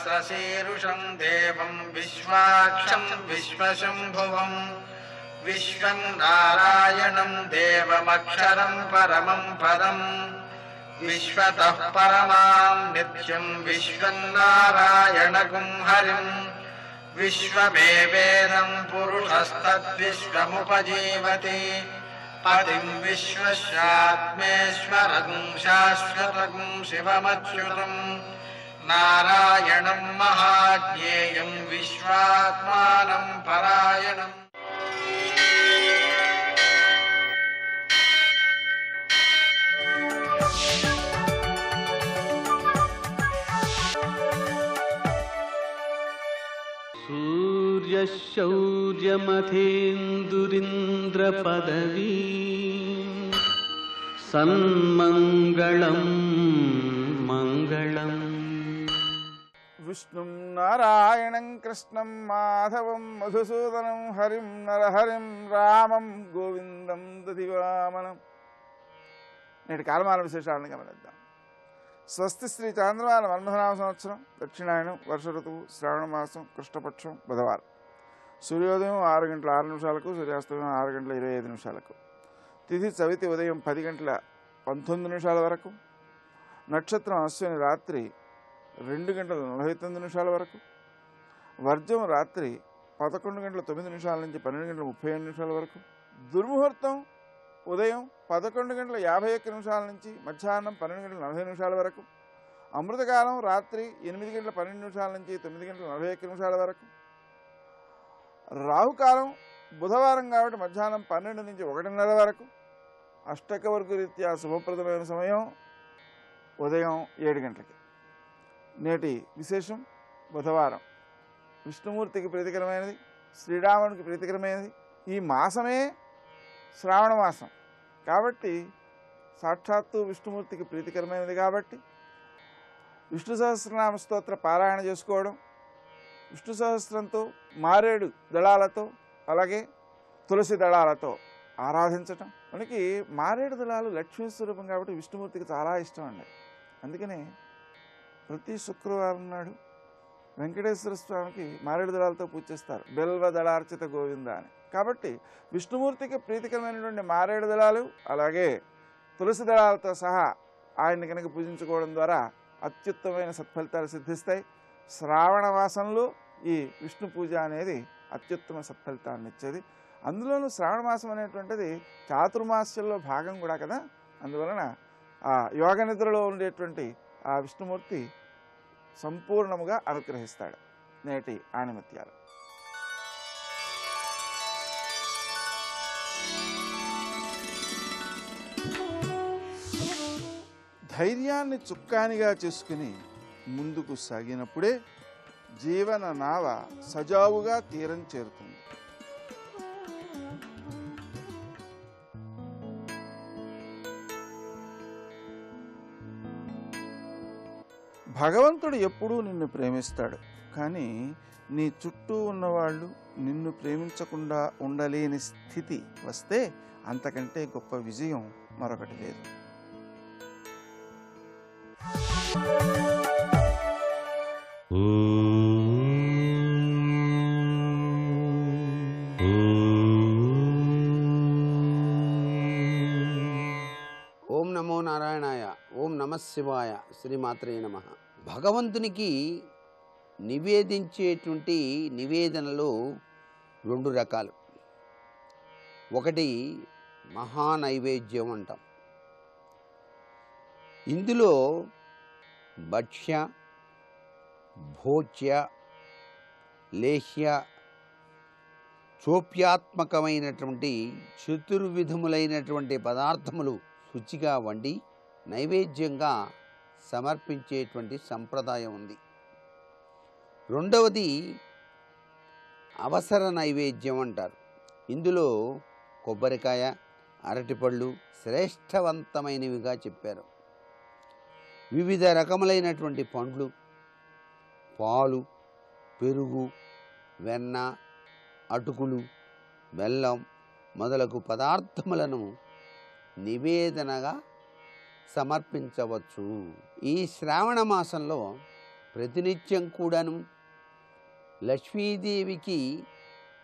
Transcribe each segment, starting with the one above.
सहस्रशीर्षं देवं विश्वाक्षं विश्वशम्भुवं विश्वं नारायणं देवमक्षरं परमं पदं विश्वतः परमां नित्यं विश्वन्नारायणगुं हरिं विश्वमेवेदं पुरुषस्तद्विश्वमुपजीवति पतिं विश्वस्यात्मेश्वरं शाश्वतं शिवमच्युतं नारायणं महाज्ञेयं विश्वात्मानं परायणम्। सूर्यशौर्यमथेन्दुरिन्द्रपदवी सन्मङ्गलं मङ्गलम्। विष्णुं नारायणं कृष्णं माधवं मधुसूदनं हरिं नरहरिं रामं గోవిందం దదివామనం। నేటి కాలమాన విశేషాలను గమనిద్దాం. స్వస్తి శ్రీ చాంద్రమాన మన్మథనామ సంవత్సరం దక్షిణాయనం వర్ష ఋతువు శ్రావణ మాసం కృష్ణపక్షం బుధవారం. సూర్యోదయం 6 గంటల 6 నిమిషాలకు, సూర్యాస్తమయం 6 గంటల 25 నిమిషాలకు. తిథి చవితి ఉదయం 10 గంటల 19 నిమిషాల వరకు. నక్షత్రం అశ్విని రాత్రి 2 గంటల 49 నిమిషాల వరకు. వర్జం రాత్రి 11 గంటల 9 నిమిషాల నుంచి 12 గంటల 35 నిమిషాల వరకు. దుర్ముహూర్తం ఉదయం 11 గంటల 51 నిమిషాల నుంచి మధ్యాహ్నం 12 గంటల 40 నిమిషాల వరకు. అమృతకాలం రాత్రి 8 గంటల 12 నిమిషాల నుంచి 9 గంటల 41 నిమిషాల వరకు. రాహుకాలం బుధవారం కాబట్టి మధ్యాహ్నం 12 నుంచి 1:30 వరకు. అష్టకవర్గ రీత్యా శుభప్రదమైన సమయం ఉదయం 7 గంటలకి. నేటి విశేషం బుధవారం. విష్ణుమూర్తికి ప్రీతికరమైనది, శ్రీరామునికి ప్రీతికరమైనది. ఈ మాసమే శ్రావణ మాసం కాబట్టి సాక్షాత్తు విష్ణుమూర్తికి ప్రీతికరమైనది కాబట్టి విష్ణు సహస్రనామ స్తోత్ర పారాయణ చేసుకోవడం, విష్ణు సహస్రంతో మారేడు దళాలతో అలాగే తులసి దళాలతో ఆరాధించటం. మనకి మారేడు దళాలు లక్ష్మీ స్వరూపం కాబట్టి విష్ణుమూర్తికి చాలా ఇష్టం అండి. అందుకనే ప్రతి శుక్రవారం నాడు వెంకటేశ్వర స్వామికి మారేడు దళాలతో పూజ చేస్తారు, బెల్వ దళార్చిత గోవింద అని. కాబట్టి విష్ణుమూర్తికి ప్రీతికరమైనటువంటి మారేడు దళాలు అలాగే తులసి దళాలతో సహా ఆయన్ని కనుక పూజించుకోవడం ద్వారా అత్యుత్తమైన సత్ఫలితాలు సిద్ధిస్తాయి. శ్రావణ మాసంలో ఈ విష్ణు పూజ అనేది అత్యుత్తమ సత్ఫలితాన్ని ఇచ్చేది. అందులోనూ శ్రావణ మాసం అనేటువంటిది చాతుర్మాస్యంలో భాగం కూడా కదా. అందువలన ఆ యోగ నిద్రలో ఉండేటువంటి ఆ విష్ణుమూర్తి సంపూర్ణముగా అనుగ్రహిస్తాడు. నేటి ఆణిమత్యాలు. ధైర్యాన్ని చుక్కానిగా చేసుకుని ముందుకు సాగినప్పుడే జీవన నావ సజావుగా తీరం చేరుతుంది. భగవంతుడు ఎప్పుడూ నిన్ను ప్రేమిస్తాడు, కానీ నీ చుట్టూ ఉన్నవాళ్ళు నిన్ను ప్రేమించకుండా ఉండలేని స్థితి వస్తే అంతకంటే గొప్ప విజయం మరొకటి లేదు. ఓం నమో నారాయణాయ, ఓం నమః శివాయ, శ్రీమాత్రే నమః. భగవంతునికి నివేదించేటువంటి నివేదనలు 2 రకాలు. ఒకటి మహానైవేద్యం అంటాం. ఇందులో భక్ష్య, భోజ్య, లేహ్య, చోప్యాత్మకమైనటువంటి చతుర్విధములైనటువంటి పదార్థములు శుచిగా వండి నైవేద్యంగా సమర్పించేటువంటి సంప్రదాయం ఉంది. రెండవది అవసర నైవేద్యం అంటారు. ఇందులో కొబ్బరికాయ, అరటిపళ్ళు శ్రేష్టవంతమైనవిగా చెప్పారు. వివిధ రకములైనటువంటి పండ్లు, పాలు, పెరుగు, వెన్న, అటుకులు, బెల్లం మొదలగు పదార్థములను నివేదనగా సమర్పించవచ్చు. ఈ శ్రావణ మాసంలో ప్రతినిత్యం కూడాను లక్ష్మీదేవికి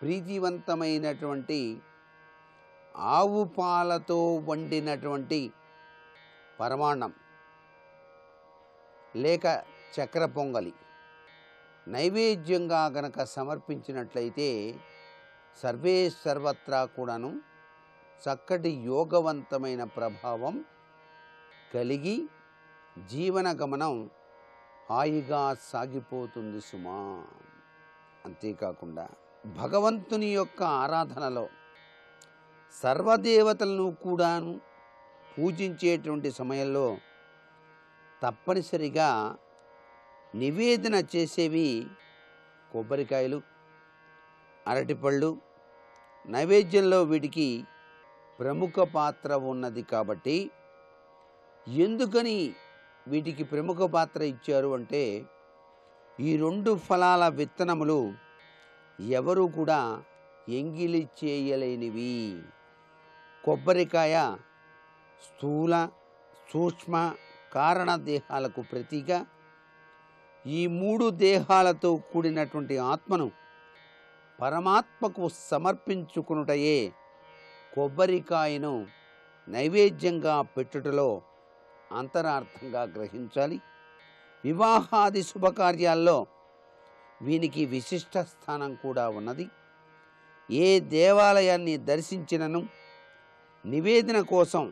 ప్రీతివంతమైనటువంటి ఆవు పాలతో వండినటువంటి పరమాన్నం లేక చక్కెర పొంగలి నైవేద్యంగా గనక సమర్పించినట్లయితే సర్వే సర్వత్రా కూడాను చక్కటి యోగవంతమైన ప్రభావం కలిగి జీవన గమనం హాయిగా సాగిపోతుంది సుమా. అంతేకాకుండా భగవంతుని యొక్క ఆరాధనలో సర్వదేవతలను కూడాను పూజించేటువంటి సమయంలో తప్పనిసరిగా నివేదన చేసేవి కొబ్బరికాయలు, అరటిపళ్ళు. నైవేద్యంలో వీటికి ప్రముఖ పాత్ర ఉన్నది కాబట్టి ఎందుకని వీటికి ప్రముఖ పాత్ర ఇచ్చారు అంటే ఈ రెండు ఫలాల విత్తనములు ఎవరు కూడా ఎంగిలి చేయలేనివి. కొబ్బరికాయ స్థూల సూక్ష్మ కారణ దేహాలకు ప్రతీక. ఈ మూడు దేహాలతో కూడినటువంటి ఆత్మను పరమాత్మకు సమర్పించుకునుటయే కొబ్బరికాయను నైవేద్యంగా పెట్టుటలో అంతరార్థంగా గ్రహించాలి. వివాహాది శుభకార్యాల్లో వీనికి విశిష్ట స్థానం కూడా ఉన్నది. ఏ దేవాలయాన్ని దర్శించినను నివేదన కోసం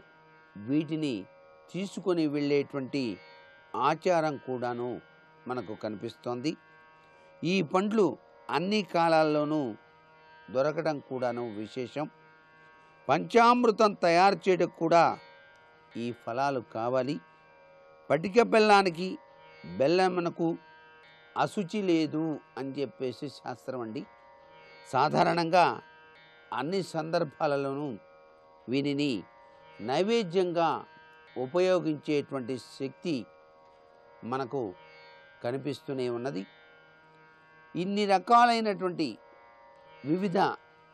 వీటిని తీసుకొని వెళ్ళేటువంటి ఆచారం కూడాను మనకు కనిపిస్తోంది. ఈ పండ్లు అన్ని కాలాల్లోనూ దొరకడం కూడాను విశేషం. పంచామృతం తయారు చేయడం కూడా ఈ ఫలాలు కావాలి. పటిక బెల్లానికి బెల్లమునకు అశుచి లేదు అని చెప్పేసి శాస్త్రం అండి. సాధారణంగా అన్ని సందర్భాలలోనూ వీనిని నైవేద్యంగా ఉపయోగించేటువంటి శక్తి మనకు కనిపిస్తూనే ఉన్నది. ఇన్ని రకాలైనటువంటి వివిధ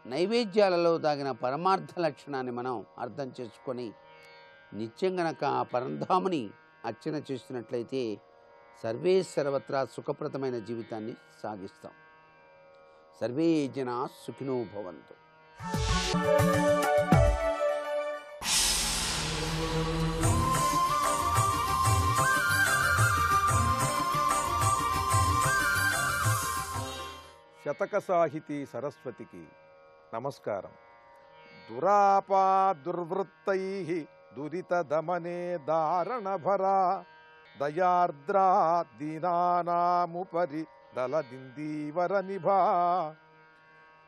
నైవేద్యాలలో దాగిన పరమార్థ లక్షణాన్ని మనం అర్థం చేసుకొని నిత్యం గనక ఆ పరంధాముని అర్చన చేస్తున్నట్లయితే సర్వే సర్వత్రా సుఖప్రదమైన జీవితాన్ని సాగిస్తాం. సర్వే జనా సుఖినో భవంతు. శతక సాహితీ సరస్వతికి నమస్కారం. దురాపా దుర్వృత్తై దురిత దమనే దారణభరా దయార్ద్రా దీనానాముపరి దళదిందీవర నిభా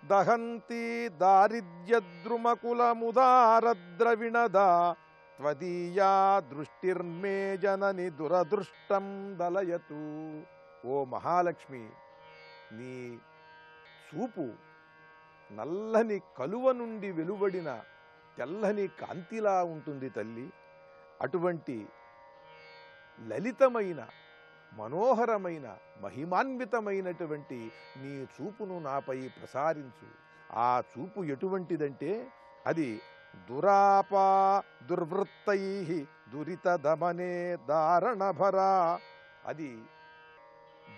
దహంతి దారిద్ర్యద్రుమకులముదారద్రవిణదా త్వదీయా దృష్టిర్మే జనని దురదృష్టం దలయతు. ఓ మహాలక్ష్మి, నీ చూపు నల్లని కలువ నుండి వెలువడిన తెల్లని కాంతిలా ఉంటుంది తల్లి. అటువంటి లలితమైన మనోహరమైన మహిమాన్వితమైనటువంటి నీ చూపును నాపై ప్రసారించు. ఆ చూపు ఎటువంటిదంటే అది దురాపా దుర్వృత్తై దురిత దమనే దారణభరా. అది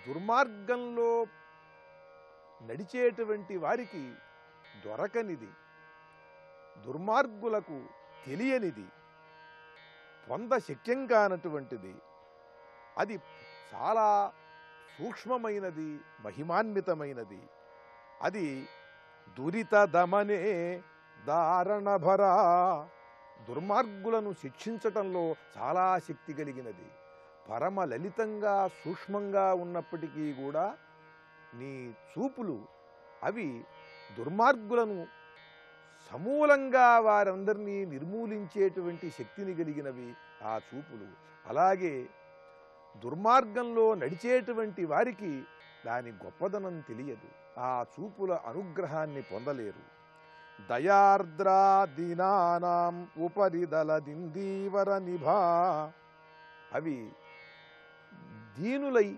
దుర్మార్గంలో నడిచేటువంటి వారికి దొరకనిది, దుర్మార్గులకు తెలియనిది, పొందశక్యం కానటువంటిది. అది చాలా సూక్ష్మమైనది, మహిమాన్వితమైనది. అది దురిత దమనే దారణభరా. దుర్మార్గులను శిక్షించటంలో చాలా శక్తి కలిగినది. పరమ లలితంగా సూక్ష్మంగా ఉన్నప్పటికీ కూడా నీ చూపులు అవి దుర్మార్గులను సమూలంగా వారందరినీ నిర్మూలించేటువంటి శక్తిని కలిగినవి ఆ చూపులు. అలాగే దుర్మార్గంలో నడిచేటువంటి వారికి దాని గొప్పదనం తెలియదు, ఆ చూపుల అనుగ్రహాన్ని పొందలేరు. దయార్ద్రా దీనానాం ఉపరిదల దిందీవర నిభా. అవి దీనులై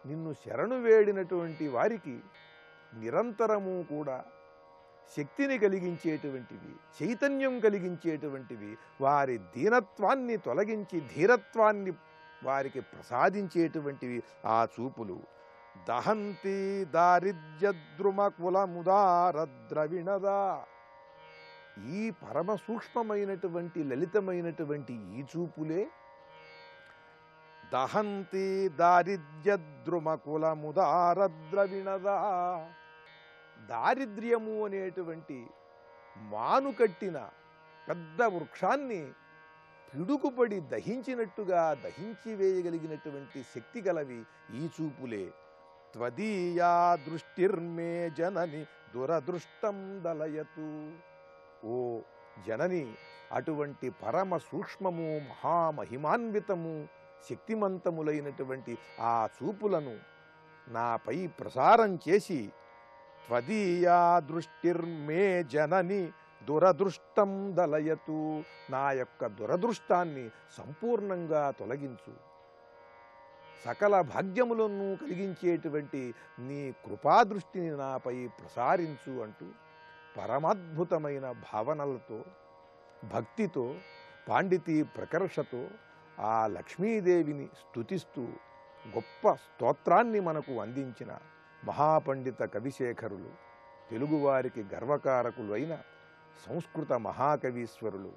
నిన్ను శరణు వేడినటువంటి వారికి నిరంతరము కూడా శక్తిని కలిగించేటువంటివి, చైతన్యం కలిగించేటువంటివి, వారి దీనత్వాన్ని తొలగించి ధీరత్వాన్ని వారికి ప్రసాదించేటువంటివి ఆ చూపులు. దహంతి దారిద్ర్యద్రుమకులముదారద్రవిణదా. ఈ పరమ సూక్ష్మమైనటువంటి లలితమైనటువంటి ఈ చూపులే దహంతి దారిద్ర్యద్రుమకులముదారద్రవిణదా. దారిద్ర్యము అనేటువంటి మానుకట్టిన పెద్ద వృక్షాన్ని పిడుగుపడి దహించినట్టుగా దహించి వేయగలిగినటువంటి శక్తి గలవి ఈ చూపులే. త్వదీయా దృష్టిర్మే జనని దురదృష్టం దలయతు. ఓ జనని, అటువంటి పరమ సూక్ష్మము మహామహిమాన్వితము శక్తిమంతములైనటువంటి ఆ చూపులను నాపై ప్రసారం చేసి, త్వదీయా దృష్టిర్మే జనని దురదృష్టం దలయతు, నా యొక్క దురదృష్టాన్ని సంపూర్ణంగా తొలగించు, సకల భాగ్యములను కలిగించేటువంటి నీ కృపాదృష్టిని నాపై ప్రసారించు అంటూ పరమాద్భుతమైన భావనలతో, భక్తితో, పాండితీ ప్రకర్షతో ఆ లక్ష్మీదేవిని స్తుతిస్తూ గొప్ప స్తోత్రాన్ని మనకు అందించిన మహాపండిత కవిశేఖరులు, తెలుగువారికి గర్వకారకులు అయిన సంస్కృత మహాకవీశ్వరులు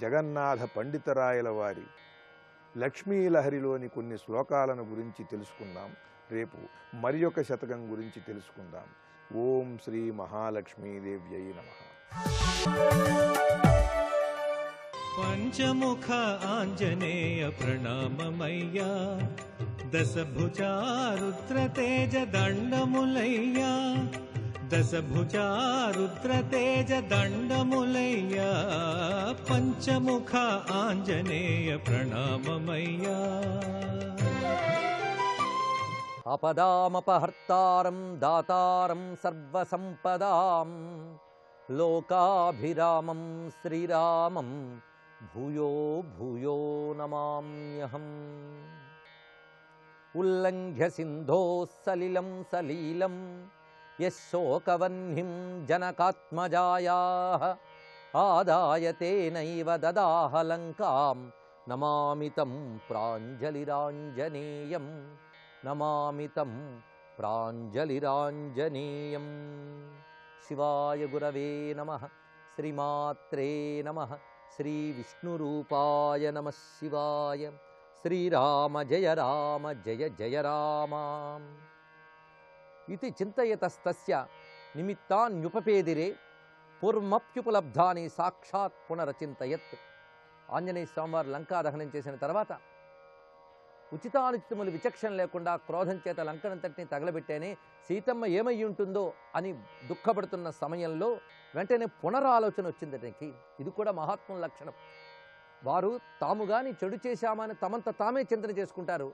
జగన్నాథ పండితరాయల వారి లక్ష్మీలహరిలోని కొన్ని శ్లోకాలను గురించి తెలుసుకుందాం. రేపు మరి ఒక శతకం గురించి తెలుసుకుందాం. ఓం శ్రీ మహాలక్ష్మీదేవ్యై నమః. పంచముఖ ఆంజనేయ ప్రణామమయ్యా, దశభుజా రుద్ర తేజ దండములయ్యా, దశభుజా రుద్ర తేజ దండములయ్యా, పంచముఖ ఆంజనేయ ప్రణామమయ్యా. ఆపదామపహర్తారం దాతారం సర్వసంపదాం, లోకాభిరామం శ్రీరామం భూయో భూయో నమామ్యహం. ఉల్లంఘ్య సింధోః సలిలం సలీలం యశోకవహ్నిం జనకాత్మజాయాః, ఆదాయ తేనైవ దదాహ లంకాం, నమామి తం ప్రాంజలిరాంజనేయం, నమామి తం ప్రాంజలిరాంజనేయం. శివాయ గురవే నమః. శ్రీమాత్రే నమః. శ్రీ విష్ణురూపాయ నమః శివాయ. శ్రీరామ జయ రామ జయ జయ రామ. ఇది చింతయతస్తస్య నిమిత్తాన్యుపపేదిరే పూర్వమప్యుపలబ్ధాని సాక్షాత్ పునరచింతయత్. ఆంజనేయ స్వామివారు లంకా దహనం చేసిన తర్వాత ఉచితానుచితములు విచక్షణ లేకుండా క్రోధం చేత లంకనంతటిని తగలబెట్టేనే సీతమ్మ ఏమై ఉంటుందో అని దుఃఖపడుతున్న సమయంలో వెంటనే పునరాలోచన వచ్చింది అతనికి. ఇది కూడా మహాత్ముల లక్షణం. వారు తాము గాని చెడు చేశామని తమంత తామే చింతన చేసుకుంటారు,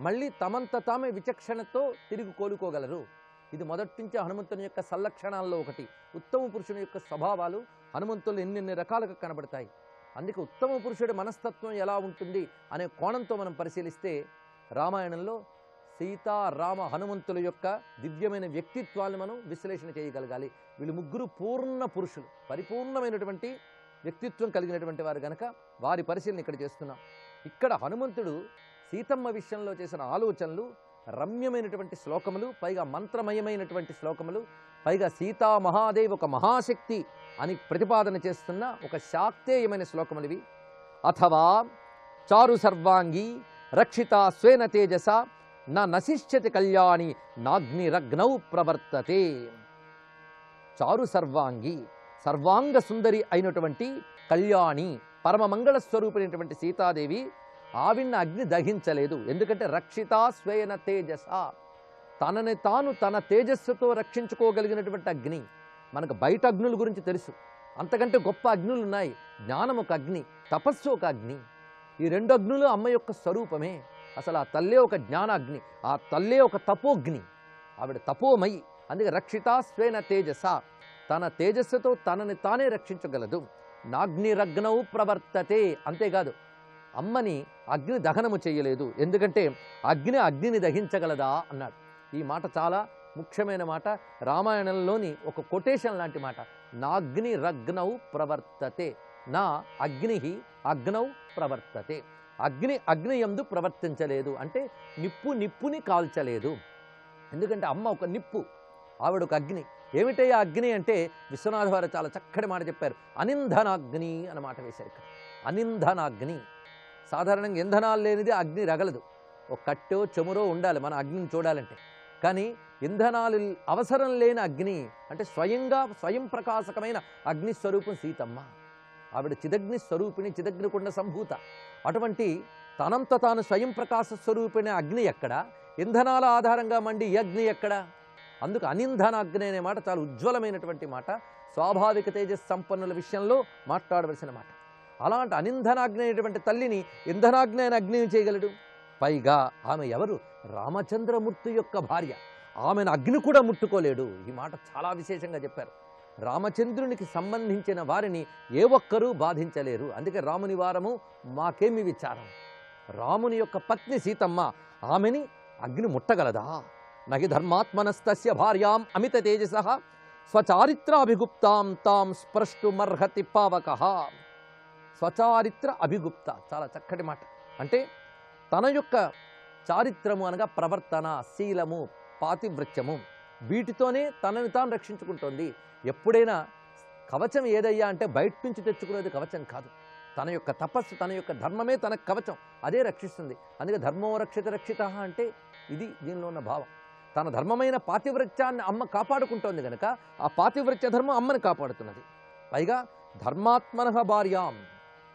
మళ్ళీ తమంత తామే విచక్షణతో తిరిగి కోలుకోగలరు. ఇది మొదటి నుంచి హనుమంతుని యొక్క సల్లక్షణాల్లో ఒకటి. ఉత్తమ పురుషుని యొక్క స్వభావాలు హనుమంతులు ఎన్నెన్ని రకాలుగా కనబడతాయి. అందుకే ఉత్తమ పురుషుడి మనస్తత్వం ఎలా ఉంటుంది అనే కోణంతో మనం పరిశీలిస్తే రామాయణంలో సీతా రామ హనుమంతుల యొక్క దివ్యమైన వ్యక్తిత్వాలను మనం విశ్లేషణ చేయగలగాలి. వీళ్ళు ముగ్గురు పూర్ణ పురుషులు, పరిపూర్ణమైనటువంటి వ్యక్తిత్వం కలిగినటువంటి వారు గనక వారి పరిశీలన ఇక్కడ చేస్తున్నాం. ఇక్కడ హనుమంతుడు సీతమ్మ విషయంలో చేసిన ఆలోచనలు రమ్యమైనటువంటి శ్లోకములు, పైగా మంత్రమయమైనటువంటి శ్లోకములు, పైగా సీతా మహాదేవి ఒక మహాశక్తి అని ప్రతిపాదన చేస్తున్న ఒక శాక్తేయమైన శ్లోకములు ఇవి. అథవా చారు సర్వాంగి రక్షిత స్వేన తేజస నశిష్యతి కళ్యాణి నాగ్నిరగ్నౌ ప్రవర్తతే. చారు సర్వాంగి, సర్వాంగ సుందరి అయినటువంటి కళ్యాణి, పరమమంగళ స్వరూపిణైనటువంటి సీతాదేవి ఆవిడ్ని అగ్ని దహించలేదు. ఎందుకంటే రక్షిత స్వేన తేజస, తనని తాను తన తేజస్సుతో రక్షించుకోగలిగినటువంటి అగ్ని. మనకు బయట అగ్నుల గురించి తెలుసు, అంతకంటే గొప్ప అగ్నులు ఉన్నాయి. జ్ఞానం ఒక అగ్ని, తపస్సు ఒక అగ్ని. ఈ రెండు అగ్నులు అమ్మ యొక్క స్వరూపమే. అసలు ఆ తల్లే ఒక జ్ఞానాగ్ని, ఆ తల్లే ఒక తపోగ్ని, ఆవిడ తపోమయి. అందుకే రక్షిత స్వేన తేజస, తన తేజస్సుతో తనని తానే రక్షించగలదు. నాగ్నిరగ్నౌ ప్రవర్తతే. అంతేకాదు, అమ్మని అగ్ని దహనము చేయలేదు. ఎందుకంటే అగ్నిని దహించగలదా అన్నాడు. ఈ మాట చాలా ముఖ్యమైన మాట, రామాయణంలోని ఒక కొటేషన్ లాంటి మాట. నాగ్నిరగ్నౌ ప్రవర్తతే, నా అగ్ని అగ్నౌ ప్రవర్తతే. అగ్ని యందు ప్రవర్తించలేదు. అంటే నిప్పుని కాల్చలేదు. ఎందుకంటే అమ్మ ఒక నిప్పు, ఆవిడ ఒక అగ్ని. ఏమిటయ్యా అగ్ని అంటే విశ్వనాథ వారు చాలా చక్కటి మాట చెప్పారు. అనింధనాగ్ని అన్నమాట వేశారు ఇక్కడ. అనింధనాగ్ని. సాధారణంగా ఇంధనాలు లేనిది అగ్ని రగలదు. ఒక కట్టో చెమురో ఉండాలి మన అగ్నిని చూడాలంటే. కానీ ఇంధనాలు అవసరం లేని అగ్ని అంటే స్వయం ప్రకాశకమైన అగ్నిస్వరూపం సీతమ్మ. ఆవిడ చిదగ్ని స్వరూపిణి, చిదగ్నికుండ సంభూత. అటువంటి తనంత తాను స్వయం ప్రకాశ స్వరూపిణి అగ్ని ఎక్కడ? ఇంధనాల ఆధారంగా మండి ఈ అగ్ని ఎక్కడ? అందుకు అనింధనాగ్ని అనే మాట చాలా ఉజ్వలమైనటువంటి మాట. స్వాభావిక తేజస్ సంపన్నుల విషయంలో మాట్లాడవలసిన మాట. అలాంటి అనింధనాగ్ని అనేటువంటి తల్లిని ఇంధనాగ్ని అయిన అగ్నిని చేయగలడు. పైగా ఆమె ఎవరు? రామచంద్రమూర్తి యొక్క భార్య. ఆమెను అగ్ని కూడా ముట్టుకోలేడు. ఈ మాట చాలా విశేషంగా చెప్పారు. రామచంద్రునికి సంబంధించిన వారిని ఏ ఒక్కరూ బాధించలేరు. అందుకే రాముని వారము మాకేమి విచారం. రాముని యొక్క పత్ని సీతమ్మ, ఆమెని అగ్ని ముట్టగలదా? నహి ధర్మాత్మనస్తస్య భార్యాం అమిత తేజసః స్వచారిత్రాభిగుప్తాం తాం స్పృష్టుమర్హతి పావకః. స్వచారిత్ర అభిగుప్త, చాలా చక్కటి మాట. అంటే తన యొక్క చారిత్రము అనగా ప్రవర్తన, శీలము, పాతివృత్యము, వీటితోనే తనని తాను రక్షించుకుంటోంది. ఎప్పుడైనా కవచం ఏదయ్యా అంటే బయట నుంచి తెచ్చుకునేది కవచం కాదు. తన యొక్క తపస్సు, తన యొక్క ధర్మమే తన కవచం, అదే రక్షిస్తుంది. అందుకే ధర్మో రక్షిత రక్షిత అంటే ఇది దీనిలో ఉన్న భావం. తన ధర్మమైన పాతివ్రత్యాన్ని అమ్మ కాపాడుకుంటోంది కనుక ఆ పాతివ్రత్య ధర్మం అమ్మని కాపాడుతున్నది. పైగా ధర్మాత్మనః భార్యాం,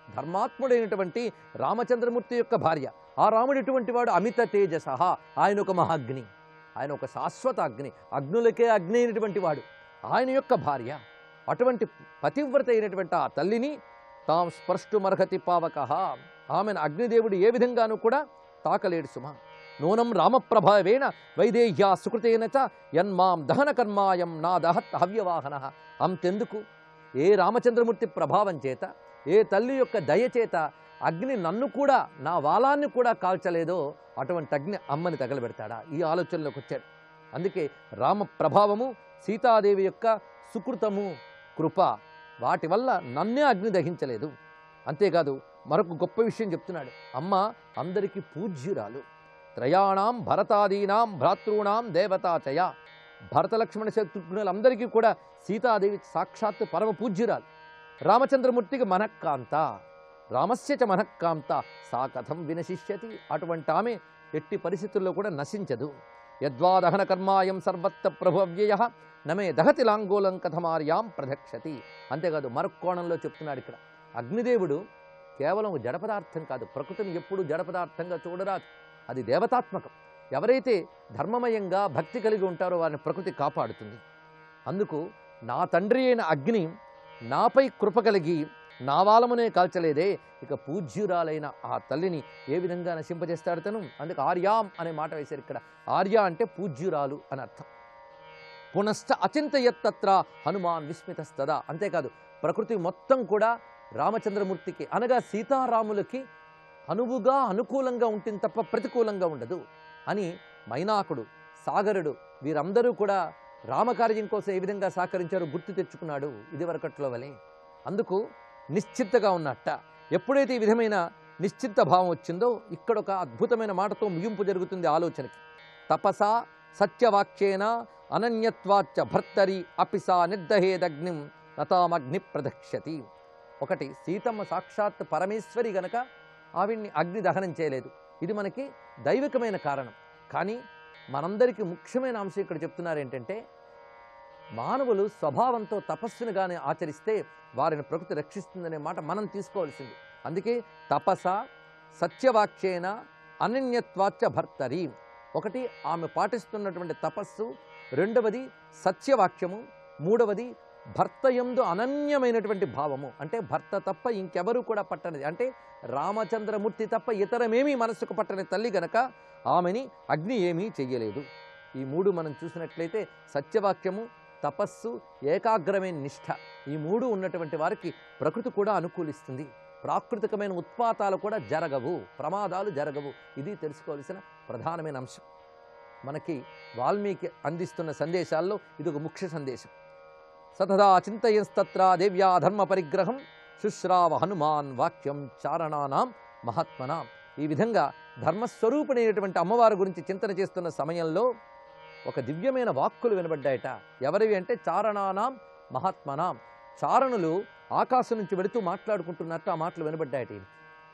ధర్మాత్ముడైనటువంటి రామచంద్రమూర్తి యొక్క భార్య. ఆ రాముడు ఎటువంటి వాడు? అమిత తేజసః, ఆయన ఒక మహాగ్ని, ఆయన ఒక శాశ్వత అగ్ని, అగ్నులకే అగ్ని అయినటువంటి వాడు, ఆయన యొక్క భార్య. అటువంటి పతివ్రత అయినటువంటి ఆ తల్లిని తాం స్పృష్టుమర్హతి పావకః, ఆమెను అగ్నిదేవుడు ఏ విధంగానూ కూడా తాకలేడు సుమా. నూనం రామప్రభావేణ వైదేహ్యా సుకృతేన చ యన్మాం దహన కర్మాయం నా దహత్ హవ్యవాహనః. అంతెందుకు, ఏ రామచంద్రమూర్తి ప్రభావం చేత, ఏ తల్లి యొక్క దయ చేత అగ్ని నన్ను కూడా, నా వాలాన్ని కూడా కాల్చలేదో అటువంటి అగ్ని అమ్మని తగలబెడతాడా? ఈ ఆలోచనలోకి వచ్చాడు. అందుకే రామ ప్రభావము, సీతాదేవి యొక్క సుకృతము, కృప, వాటి వల్ల నన్నే అగ్ని దహించలేదు. అంతేకాదు మరొక గొప్ప విషయం చెప్తున్నాడు. అమ్మ అందరికీ పూజ్యురాలు. త్రయాణం భరతాదీనాం భ్రాతృణాం దేవతాచయ. భరత లక్ష్మణ శత్రుఘ్నులందరికీ కూడా సీతాదేవి సాక్షాత్ పరమ పూజ్యురాలు. రామచంద్రమూర్తికి మనఃకాంత, రామస్య చ మనఃకాంత సా కథం వినశిష్యతి. అటువంటి ఆమె ఎట్టి పరిస్థితుల్లో కూడా నశించదు. యద్వా దహన కర్మాయం సర్వత్ర ప్రభు అవ్యయః నమే దహతి లాంగోలం కథమార్యాం ప్రదక్షతి. అంతేకాదు మరొక కోణంలో చెప్తున్నాడు ఇక్కడ. అగ్నిదేవుడు కేవలం జడ పదార్థం కాదు, ప్రకృతిని ఎప్పుడు జడ పదార్థంగా చూడరాదు, అది దేవతాత్మకం. ఎవరైతే ధర్మమయంగా భక్తి కలిగి ఉంటారో వారిని ప్రకృతి కాపాడుతుంది. అందుకు నా తండ్రి అయిన అగ్ని నాపై కృప కలిగి నా వాలమునే కాల్చలేదే, ఇక పూజ్యురాలైన ఆ తల్లిని ఏ విధంగా నశింపజేస్తాడు తను? అందుకు ఆర్యాం అనే మాట వేశారు ఇక్కడ. ఆర్య అంటే పూజ్యురాలు అని అర్థం. పునశ్చ అచింతయత్తత్ర హనుమాన్ విస్మితస్తదా. అంతేకాదు ప్రకృతి మొత్తం కూడా రామచంద్రమూర్తికి అనగా సీతారాములకి అనువుగా అనుకూలంగా ఉంటుంది తప్ప ప్రతికూలంగా ఉండదు అని మైనాకుడు, సాగరుడు వీరందరూ కూడా రామకార్యం కోసం ఏ విధంగా సహకరించారో గుర్తు తెచ్చుకున్నాడు ఇదివరకట్లో వలె. అందుకు నిశ్చింతగా ఉన్నట్ట. ఎప్పుడైతే ఈ విధమైన నిశ్చింత భావం వచ్చిందో ఇక్కడ ఒక అద్భుతమైన మాటతో ముగింపు జరుగుతుంది ఆలోచనకి. తపసా సత్యవాక్యేన అనన్యత్వాచ్చ భర్తరి అపిసా నిర్దహేదగ్నిం నతామగ్ని ప్రదక్ష్యతి. ఒకటి, సీతమ్మ సాక్షాత్ పరమేశ్వరి గనక ఆవిడ్ని అగ్ని దహనం చేయలేదు. ఇది మనకి దైవికమైన కారణం. కానీ మనందరికీ ముఖ్యమైన అంశం ఇక్కడ చెప్తున్నారు ఏంటంటే, మానవులు స్వభావంతో తపస్సును కానీ ఆచరిస్తే వారిని ప్రకృతి రక్షిస్తుందనే మాట మనం తీసుకోవాల్సింది. అందుకే తపస సత్యవాక్యేన అనన్యత్వాచ్చ భర్తరి. ఒకటి ఆమె పాటిస్తున్నటువంటి తపస్సు, రెండవది సత్యవాక్యము, మూడవది భర్త యందు అనన్యమైనటువంటి భావము. అంటే భర్త తప్ప ఇంకెవరూ కూడా పట్టనిది, అంటే రామచంద్రమూర్తి తప్ప ఇతరమేమీ మనస్సుకు పట్టని తల్లి గనక ఆమెని అగ్ని ఏమీ చెయ్యలేదు. ఈ మూడు మనం చూసినట్లయితే సత్యవాక్యము, తపస్సు, ఏకాగ్రమైన నిష్ఠ, ఈ మూడు ఉన్నటువంటి వారికి ప్రకృతి కూడా అనుకూలిస్తుంది. ప్రాకృతికమైన ఉత్పాతాలు కూడా జరగవు, ప్రమాదాలు జరగవు. ఇది తెలుసుకోవాల్సిన ప్రధానమైన అంశం. మనకి వాల్మీకి అందిస్తున్న సందేశాల్లో ఇది ఒక ముఖ్య సందేశం. సతదా చింతయస్తత్ర దేవ్యా ధర్మ పరిగ్రహం శుశ్రావ హనుమాన్ వాక్యం చారణానాం మహాత్మనాం. ఈ విధంగా ధర్మస్వరూపిణైనటువంటి అమ్మవారి గురించి చింతన చేస్తున్న సమయంలో ఒక దివ్యమైన వాక్కులు వినబడ్డాయట. ఎవరివి అంటే చారణానాం మహాత్మనాం. చారణులు ఆకాశం నుంచి వెళుతూ మాట్లాడుకుంటున్నట్టు ఆ మాటలు వినబడ్డాయట.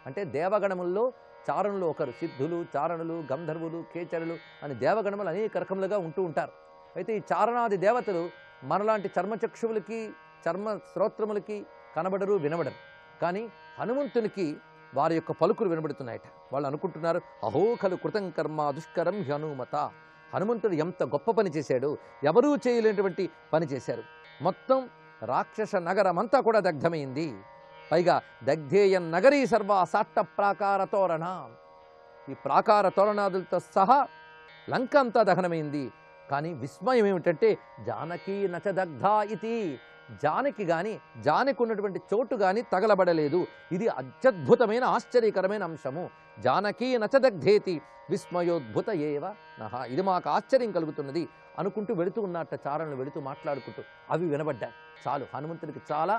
అంటే దేవగణముల్లో చారణులు ఒకరు. సిద్ధులు, చారణులు, గంధర్వులు, కేచరులు అని దేవగణములు అనేక రకములుగా ఉంటూ ఉంటారు. అయితే ఈ చారణాది దేవతలు మనలాంటి చర్మచక్షువులకి చర్మ శ్రోత్రములకి కనబడరు, వినబడరు. కానీ హనుమంతునికి వారి యొక్క పలుకులు వినబడుతున్నాయట. వాళ్ళు అనుకుంటున్నారు, అహోఖలు కృతం కర్మ దుష్కరం హనుమత. హనుమంతుడు ఎంత గొప్ప పని చేశాడు, ఎవరూ చేయలేనటువంటి పని చేశారు. మొత్తం రాక్షస నగరమంతా కూడా దగ్ధమైంది. పైగా దగ్ధేయం నగరీ సర్వ సాట్ట ప్రాకార తోరణ. ఈ ప్రాకార తోరణాదులతో సహా లంక అంతా దహనమైంది. కానీ విస్మయం ఏమిటంటే జానకీ నచ దగ్ధ ఇది. జానకి కానీ జానకి ఉన్నటువంటి చోటు కానీ తగలబడలేదు. ఇది అత్యద్భుతమైన ఆశ్చర్యకరమైన అంశము. జానకీ నచ దగ్ధేతి విస్మయోద్భుత ఏవ నహ. ఇది మాకు ఆశ్చర్యం కలుగుతున్నది అనుకుంటూ వెళుతూ ఉన్నట్ట చారణులు వెళుతూ మాట్లాడుకుంటూ. అవి వినబడ్డాయి. చాలు హనుమంతుడికి చాలా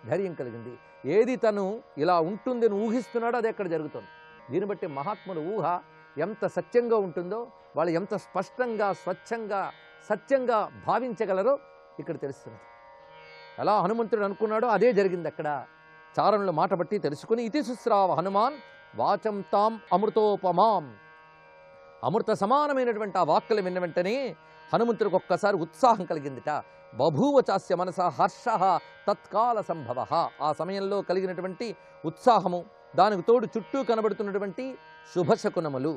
ధైర్యం కలిగింది. ఏది తను ఇలా ఉంటుందని ఊహిస్తున్నాడో అది ఎక్కడ జరుగుతుంది. దీన్ని బట్టి మహాత్ముల ఊహ ఎంత సత్యంగా ఉంటుందో, వాళ్ళు ఎంత స్పష్టంగా స్వచ్ఛంగా సత్యంగా భావించగలరో ఇక్కడ తెలుస్తున్నది. ఎలా హనుమంతుడు అనుకున్నాడో అదే జరిగింది అక్కడ. చారణుల మాట బట్టి తెలుసుకుని ఇతి శుశ్రావ హనుమాన్ వాచం తాం అమృతోపమాం. అమృత సమానమైనటువంటి ఆ వాక్కులు విన్న వెంటనే హనుమంతుడికి ఒక్కసారి ఉత్సాహం కలిగిందిట. బభూవ చాస్య మనస హర్ష తత్కాల సంభవ. ఆ సమయంలో కలిగినటువంటి ఉత్సాహము, దానికి తోడు చుట్టూ కనబడుతున్నటువంటి శుభశకునములు,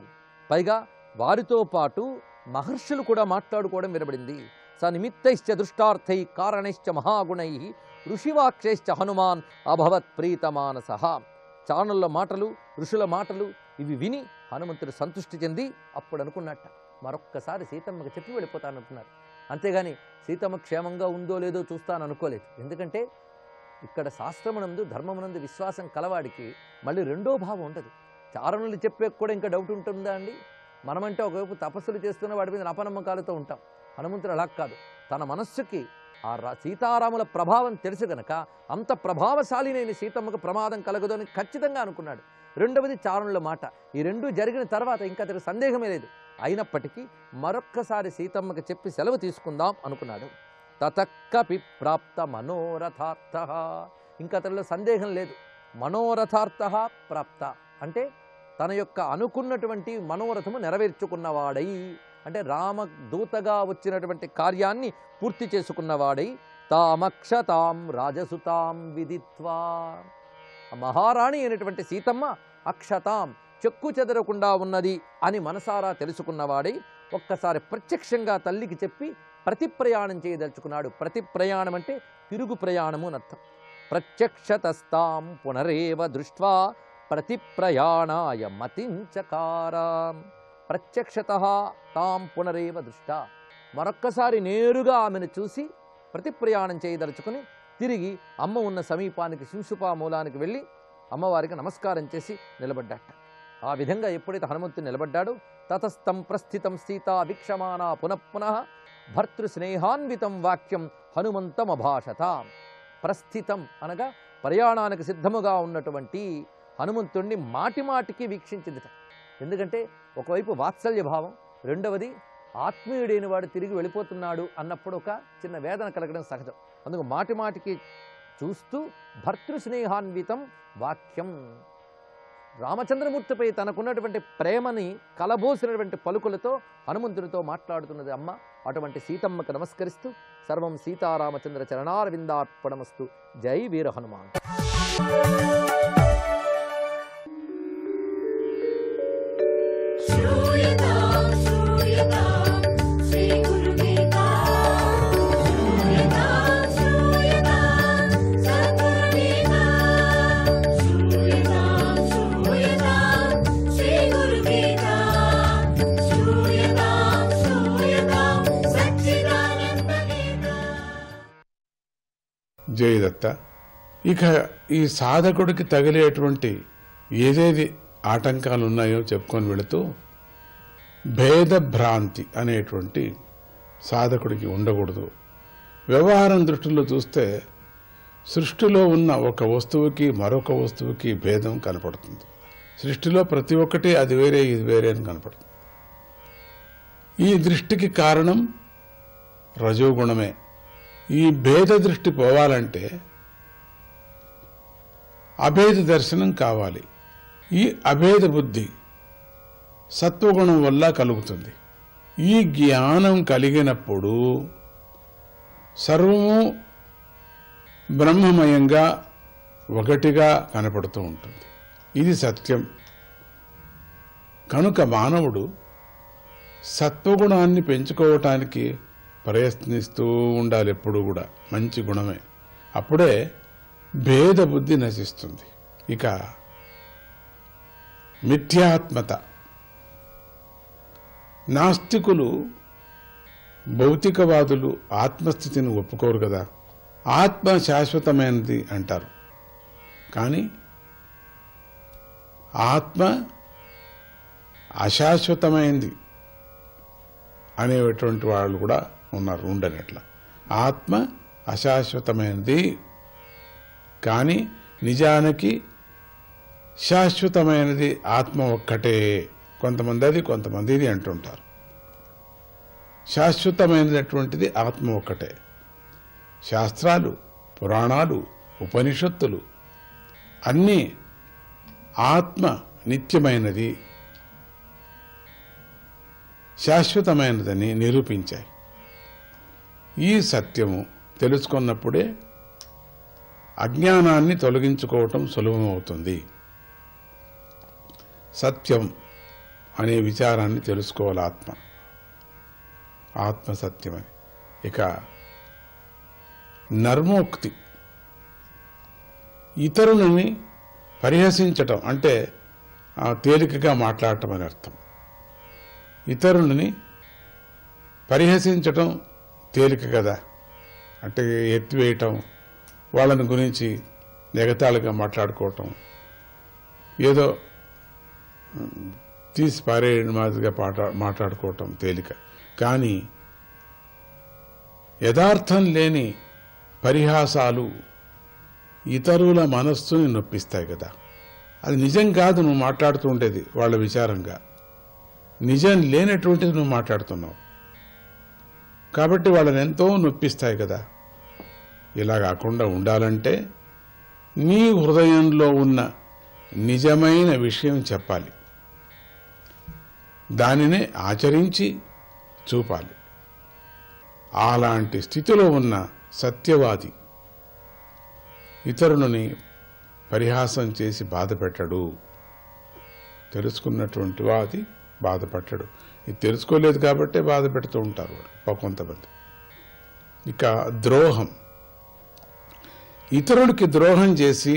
పైగా వారితో పాటు మహర్షులు కూడా మాట్లాడుకోవడం వినబడింది. స నిమిత్తైశ్చ దృష్టార్థై కారణైశ్చ మహాగుణై ఋషివాక్యైశ్చ హనుమాన్ అభవత్ ప్రీతమానస. చారణుల మాటలు, ఋషుల మాటలు ఇవి విని హనుమంతుడు సంతృష్టి చెంది అప్పుడు అనుకున్నట్ట, మరొక్కసారి సీతమ్మకి చెప్పి వెళ్ళిపోతాననుకున్నారు. అంతేగాని సీతమ్మ క్షేమంగా ఉందో లేదో చూస్తాను అనుకోలేదు. ఎందుకంటే ఇక్కడ శాస్త్రమునందు ధర్మమునందు విశ్వాసం కలవాడికి మళ్ళీ రెండో భావం ఉండదు. చారణులు చెప్పే కూడా ఇంకా డౌట్ ఉంటుందా అండి? మనమంటే ఒకవైపు తపస్సులు చేస్తున్న వాడి మీద అపనమ్మకాలతో ఉంటాం. హనుమంతుడు అలా కాదు. తన మనస్సుకి ఆ సీతారాముల ప్రభావం తెలుసు గనక అంత ప్రభావశాలినైన సీతమ్మకు ప్రమాదం కలగదు అని ఖచ్చితంగా అనుకున్నాడు. రెండవది చారణుల మాట. ఈ రెండు జరిగిన తర్వాత ఇంకా అతనికి సందేహమే లేదు. అయినప్పటికీ మరొక్కసారి సీతమ్మకి చెప్పి సెలవు తీసుకుందాం అనుకున్నాడు. తతక్కపి ప్రాప్త మనోరథార్థ. ఇంకా అతనిలో సందేహం లేదు. మనోరథార్థ ప్రాప్త అంటే తన యొక్క అనుకున్నటువంటి మనోరథము నెరవేర్చుకున్నవాడై, అంటే రామదూతగా వచ్చినటువంటి కార్యాన్ని పూర్తి చేసుకున్నవాడై తామక్షతాం రాజసుతాం విదిత్వా. మహారాణి అయినటువంటి సీతమ్మ అక్షతాం చెక్కు చెదరకుండా ఉన్నది అని మనసారా తెలుసుకున్నవాడై ఒక్కసారి ప్రత్యక్షంగా తల్లికి చెప్పి ప్రతి ప్రయాణం చేయదలుచుకున్నాడు. ప్రతి ప్రయాణం అంటే తిరుగు ప్రయాణము అనర్థం. ప్రత్యక్షతస్తాం పునరేవ దృష్ట్వా ప్రతి ప్రయాణాయ మతించకారాం. ప్రత్యక్షత తాం పునరేవ దృష్టా. మరొక్కసారి నేరుగా ఆమెను చూసి ప్రతి ప్రయాణం చేయదలుచుకుని తిరిగి అమ్మ ఉన్న సమీపానికి శింశుపా మూలానికి వెళ్ళి అమ్మవారికి నమస్కారం చేసి నిలబడ్డాట. ఆ విధంగా ఎప్పుడైతే హనుమంతుడు నిలబడ్డాడో తతస్థం ప్రస్థితం సీతా వీక్షమానా పునఃపునః భర్తృస్నేహాన్వితం వాక్యం హనుమంతం అభాషత. ప్రస్థితం అనగా ప్రయాణానికి సిద్ధముగా ఉన్నటువంటి హనుమంతుణ్ణి మాటిమాటికి వీక్షించిందిట. ఎందుకంటే ఒకవైపు వాత్సల్య భావం, రెండవది ఆత్మీయుడైన వాడు తిరిగి వెళ్ళిపోతున్నాడు అన్నప్పుడు ఒక చిన్న వేదన కలగడం సహజం. అందుకు మాటిమాటికి చూస్తూ భర్తృస్నేహాన్వితం వాక్యం, రామచంద్రమూర్తిపై తనకున్నటువంటి ప్రేమని కలబోసినటువంటి పలుకులతో హనుమంతునితో మాట్లాడుతున్నది అమ్మ. అటువంటి సీతమ్మకు నమస్కరిస్తూ సర్వం సీతారామచంద్ర చరణారవిందార్పణమస్తు. జై వీర హనుమాన్. జయదత్త. ఇక ఈ సాధకుడికి తగిలేటువంటి ఏదేది ఆటంకాలు ఉన్నాయో చెప్పుకొని వెళుతూ భేద భ్రాంతి అనేటువంటి సాధకుడికి ఉండకూడదు. వ్యవహారం దృష్టిలో చూస్తే సృష్టిలో ఉన్న ఒక వస్తువుకి మరొక వస్తువుకి భేదం కనపడుతుంది. సృష్టిలో ప్రతి ఒక్కటి అది వేరే ఇది వేరే అని కనపడుతుంది. ఈ దృష్టికి కారణం రజోగుణమే. ఈ భేద దృష్టి పోవాలంటే అభేద దర్శనం కావాలి. ఈ అభేద బుద్ధి సత్వగుణం వల్ల కలుగుతుంది. ఈ జ్ఞానం కలిగినప్పుడు సర్వము బ్రహ్మమయంగా ఒకటిగా కనపడుతూ ఉంటుంది. ఇది సత్యం. కనుక మానవుడు సత్వగుణాన్ని పెంచుకోవటానికి ప్రయత్నిస్తూ ఉండాలి. ఎప్పుడు కూడా మంచి గుణమే. అప్పుడే భేద బుద్ధి నశిస్తుంది. ఇక మిథ్యాత్మత. నాస్తికులు భౌతికవాదులు ఆత్మస్థితిని ఒప్పుకోరు కదా. ఆత్మ శాశ్వతమైనది అంటారు. కానీ ఆత్మ అశాశ్వతమైంది అనేటువంటి వాళ్ళు కూడా ఉన్నారు. ఉండనట్ల ఆత్మ అశాశ్వతమైనది, కానీ నిజానికి శాశ్వతమైనది ఆత్మ ఒక్కటే. కొంతమంది అది, కొంతమంది ఇది అంటుంటారు. శాశ్వతమైనటువంటిది ఆత్మ ఒక్కటే. శాస్త్రాలు, పురాణాలు, ఉపనిషత్తులు అన్నీ ఆత్మ నిత్యమైనది, శాశ్వతమైనదని నిరూపించాయి. ఈ సత్యము తెలుసుకున్నప్పుడే అజ్ఞానాన్ని తొలగించుకోవటం సులభమవుతుంది. సత్యం అనే విచారాన్ని తెలుసుకోవాలి. ఆత్మ సత్యమని. ఇక నర్మోక్తి. ఇతరులని పరిహసించటం అంటే తేలికగా మాట్లాడటం అని అర్థం. ఇతరులని పరిహసించటం తేలిక కదా. అంటే ఎత్తివేయటం, వాళ్ళని గురించి ఎగతాళిగా మాట్లాడుకోవటం, ఏదో తీసి పారేయడం మాదిరిగా మాట్లాడుకోవటం తేలిక. కానీ యథార్థం లేని పరిహాసాలు ఇతరుల మనస్సుని నొప్పిస్తాయి కదా. అది నిజం కాదు నువ్వు మాట్లాడుతూ ఉండేది, వాళ్ళ విచారంగా నిజం లేనటువంటిది నువ్వు మాట్లాడుతున్నావు కాబట్టి వాళ్ళని ఎంతో నొప్పిస్తాయి కదా. ఇలా కాకుండా ఉండాలంటే నీ హృదయంలో ఉన్న నిజమైన విషయం చెప్పాలి, దానినే ఆచరించి చూపాలి. అలాంటి స్థితిలో ఉన్న సత్యవాది ఇతరులని పరిహాసం చేసి బాధపెట్టడు. తెలుసుకున్నటువంటి వాది బాధపెట్టడు. ఇది తెలుసుకోలేదు కాబట్టే బాధ పెడుతూ ఉంటారు కొంతమంది. ఇక ద్రోహం. ఇతరుడికి ద్రోహం చేసి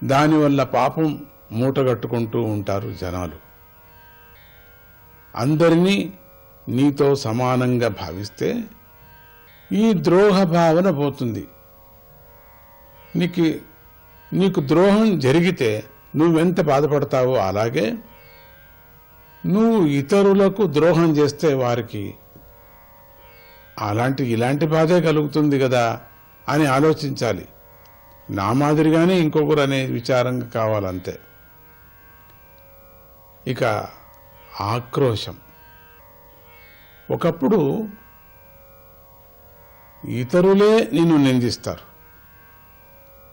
దానివల్ల పాపం మూటగట్టుకుంటూ ఉంటారు జనాలు. అందరినీ నీతో సమానంగా భావిస్తే ఈ ద్రోహ భావన పోతుంది. నీకు ద్రోహం జరిగితే నువ్వెంత బాధపడతావో అలాగే నువ్వు ఇతరులకు ద్రోహం చేస్తే వారికి ఇలాంటి బాధే కలుగుతుంది కదా అని ఆలోచించాలి. నా మాదిరిగానే ఇంకొకరు అనే విచారంగా కావాలంతే. ఇక ఆక్రోశం. ఒకప్పుడు ఇతరులే నిన్ను నిందిస్తారు,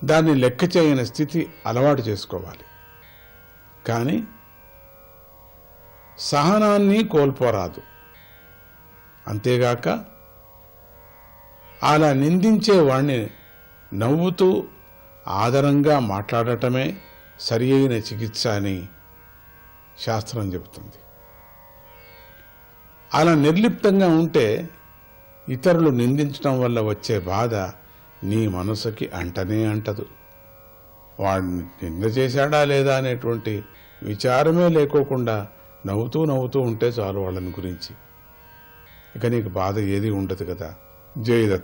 దాన్ని లెక్క చేయని స్థితి అలవాటు చేసుకోవాలి. కానీ సహనాన్ని కోల్పోరాదు. అంతేగాక అలా నిందించే వాణ్ణి నవ్వుతూ ఆదరంగా మాట్లాడటమే సరి అయిన చికిత్స అని శాస్త్రం చెబుతుంది. అలా నిర్లిప్తంగా ఉంటే ఇతరులు నిందించడం వల్ల వచ్చే బాధ నీ మనసుకి అంటనే అంటదు. వాడిని నింద చేశాడా లేదా అనేటువంటి విచారమే లేకోకుండా నవ్వుతూ ఉంటే చాలు వాళ్ళని గురించి. ఇక నీకు బాధ ఏది ఉండదు కదా. జై దత్త.